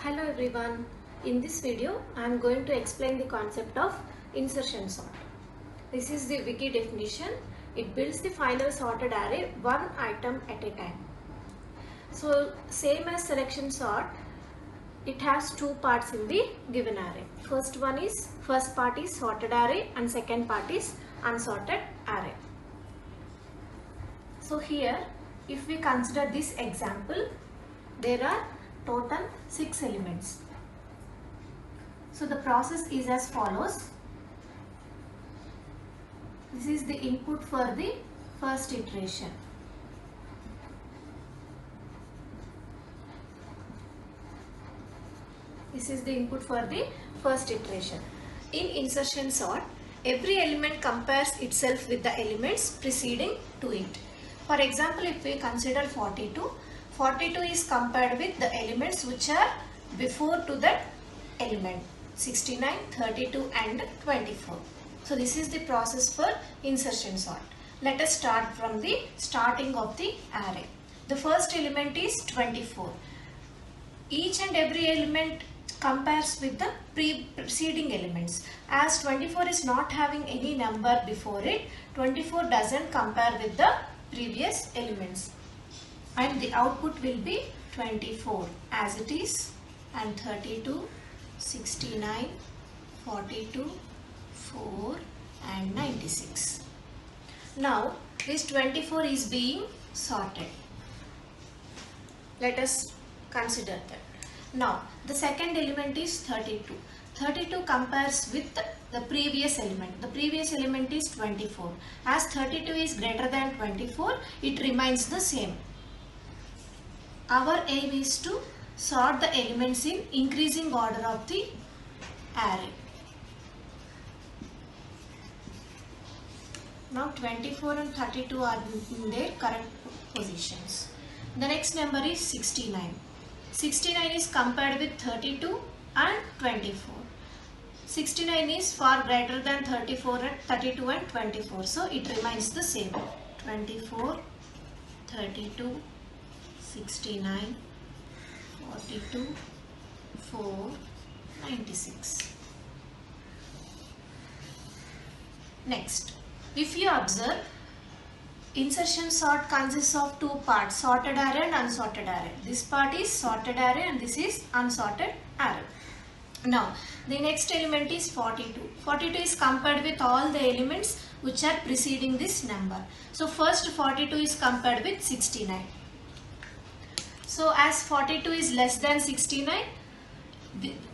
Hello everyone. In this video, I am going to explain the concept of insertion sort. This is the wiki definition. It builds the final sorted array one item at a time. So same as selection sort, it has two parts in the given array. First part is sorted array and second part is unsorted array. So here, if we consider this example, there are total 6 elements. So the process is as follows. This is the input for the first iteration. This is the input for the first iteration. In insertion sort, every element compares itself with the elements preceding to it. For example, if we consider 42, 42 is compared with the elements which are before to that element, 69, 32 and 24. So this is the process for insertion sort. Let us start from the starting of the array. The first element is 24. Each and every element compares with the preceding elements. As 24 is not having any number before it, 24 doesn't compare with the previous elements. And the output will be 24 as it is, and 32, 69, 42, 4 and 96. Now this 24 is being sorted. Let us consider that. Now the second element is 32. 32 compares with the previous element. The previous element is 24. As 32 is greater than 24, it remains the same. Our aim is to sort the elements in increasing order of the array. Now 24 and 32 are in their correct positions. The next number is 69. 69 is compared with 32 and 24. 69 is far greater than 32 and 24. So it remains the same. 24, 32, 69, 42, 4, 96. Next, if you observe, insertion sort consists of two parts, sorted array and unsorted array. This part is sorted array and this is unsorted array. Now, the next element is 42. 42 is compared with all the elements which are preceding this number. So, first 42 is compared with 69. So as 42 is less than 69,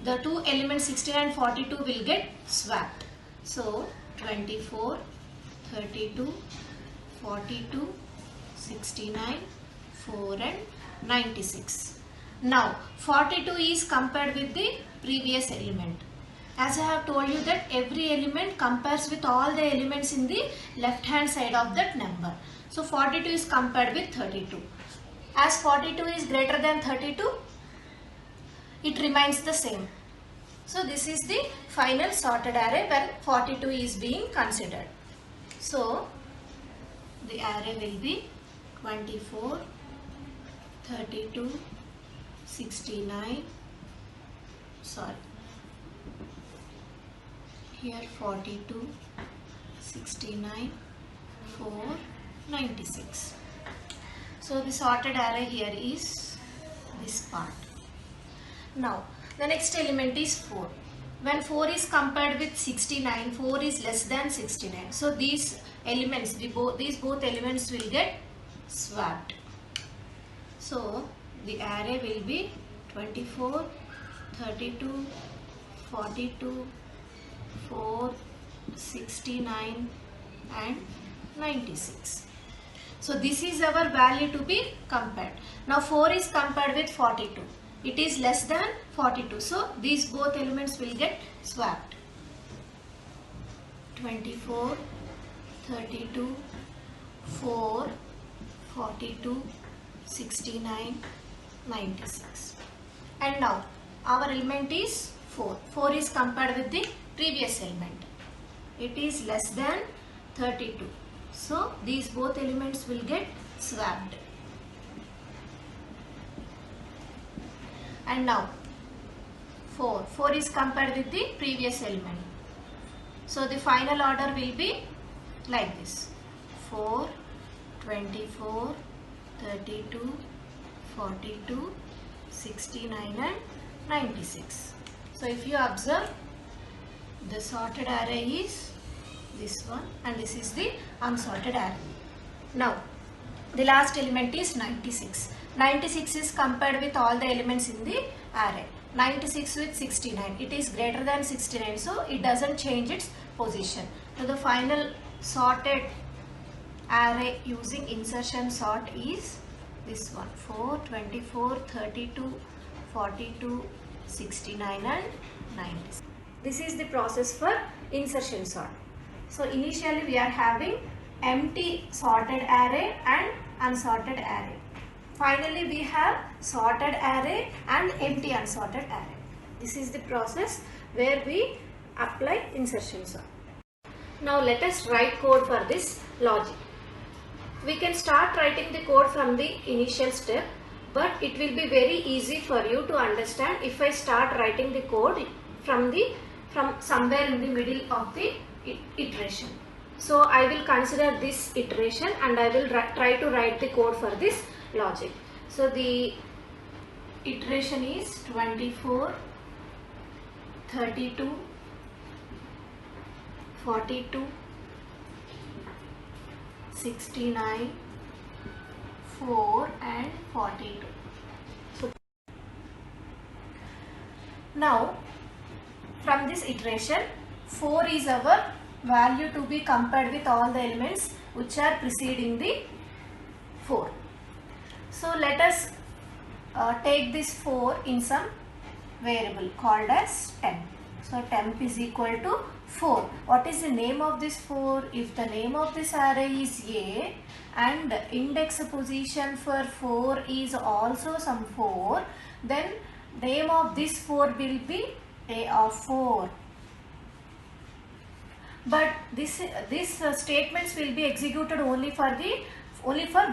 the two elements 69 and 42 will get swapped. So 24, 32, 42, 69, 4 and 96. Now 42 is compared with the previous element. As I have told you that every element compares with all the elements in the left hand side of that number. So 42 is compared with 32. As 42 is greater than 32, it remains the same. So this is the final sorted array when 42 is being considered. So the array will be 24, 32, 69, here 42, 69, 4, 96. So the sorted array here is this part. Now the next element is 4. When 4 is compared with 69, 4 is less than 69. So these elements, these both elements will get swapped. So the array will be 24, 32, 42, 4, 69 and 96. So this is our value to be compared. Now 4 is compared with 42. It is less than 42. So these both elements will get swapped. 24, 32, 4, 42, 69, 96. And now our element is 4. 4 is compared with the previous element. It is less than 32. So these both elements will get swapped. And now 4. 4 is compared with the previous element. So the final order will be like this: 4, 24, 32, 42, 69 and 96. So if you observe, the sorted array is this one and this is the unsorted array. Now the last element is 96. 96 is compared with all the elements in the array. 96 with 69. It is greater than 69, so it doesn't change its position. So the final sorted array using insertion sort is this one: 4, 24, 32, 42, 69 and 90. This is the process for insertion sort. So initially we are having empty sorted array and unsorted array. Finally we have sorted array and empty unsorted array. This is the process where we apply insertion sort. Now let us write code for this logic. We can start writing the code from the initial step, but it will be very easy for you to understand if I start writing the code from somewhere in the middle of the iteration. So I will consider this iteration and I will try to write the code for this logic. So the iteration is 24, 32, 42, 69, 4 and 42. So now from this iteration, 4 is our value to be compared with all the elements which are preceding the 4. So let us take this 4 in some variable called as temp. So temp is equal to 4. What is the name of this 4? If the name of this array is A and index position for 4 is also some 4, then name of this 4 will be A of 4. But these statements will be executed only for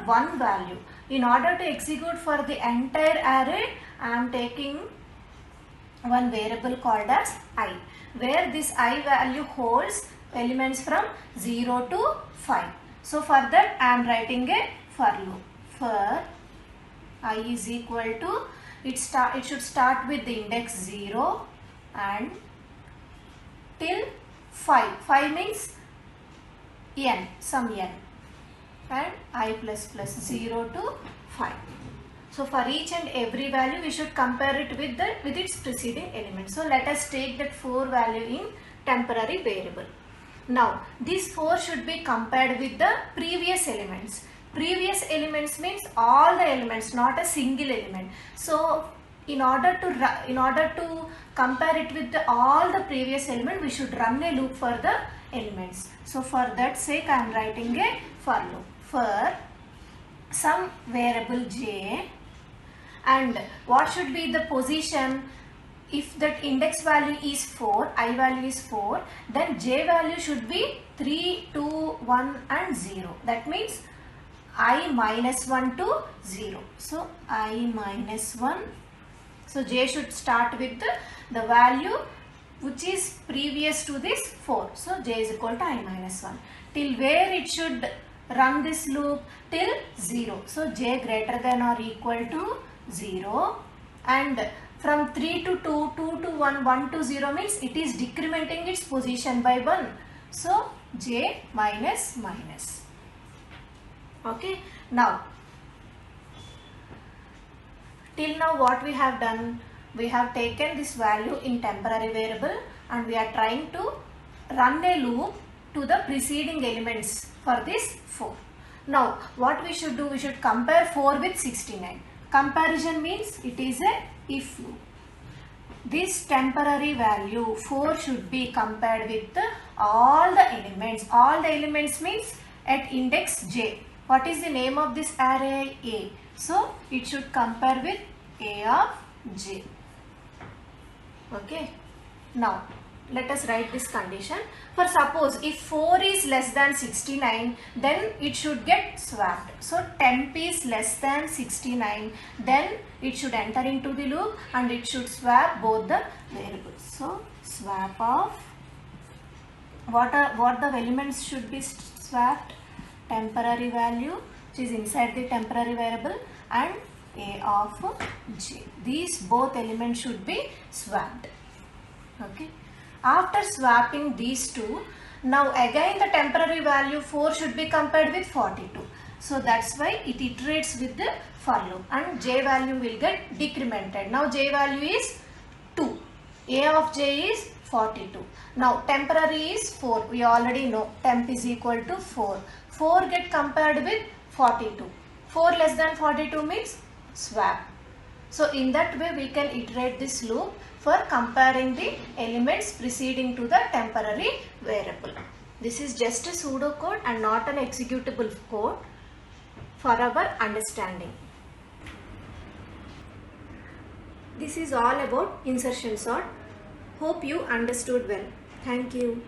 one value. In order to execute for the entire array, I am taking one variable called as I, where this I value holds elements from 0 to 5. So for that I am writing a for loop. For I is equal to, it should start with the index 0 and till 5. 5 means n, some n, and I plus 0 to 5. So for each and every value we should compare it with its preceding element. So let us take that 4 value in temporary variable. Now this 4 should be compared with the previous elements. Previous elements means all the elements, not a single element. So in order to compare it with all the previous element, we should run a loop for the elements. So for that sake I am writing a for loop for some variable j, and what should be the position? If that index value is 4, I value is 4, then j value should be 3, 2, 1 and 0. That means I minus 1 to 0. So I minus 1. So j should start with the value which is previous to this 4. So j is equal to I minus 1. Till where it should run this loop? Till 0. So j greater than or equal to 0, and from 3 to 2, 2 to 1, 1 to 0 means it is decrementing its position by 1. So j minus minus. Okay. Now till now what we have done? We have taken this value in temporary variable and we are trying to run a loop to the preceding elements for this 4. Now what we should do? We should compare 4 with 69. Comparison means it is a if loop. This temporary value 4 should be compared with all the elements. All the elements means at index j. What is the name of this array? A. So it should compare with A of j. Okay. Now let us write this condition. For suppose if 4 is less than 69, then it should get swapped. So temp is less than 69, then it should enter into the loop and it should swap both the variables. So swap of what the elements should be swapped? Temporary value which is inside the temporary variable and a of j. These both elements should be swapped. Okay. After swapping these two, now again the temporary value 4 should be compared with 42. So that's why it iterates with the for loop and j value will get decremented. Now j value is 2. A of j is 42. Now temporary is 4. We already know temp is equal to 4. 4 get compared with 42. 4 less than 42 means swap. So in that way we can iterate this loop for comparing the elements preceding to the temporary variable. This is just a pseudocode and not an executable code for our understanding. This is all about insertion sort. Hope you understood well. Thank you.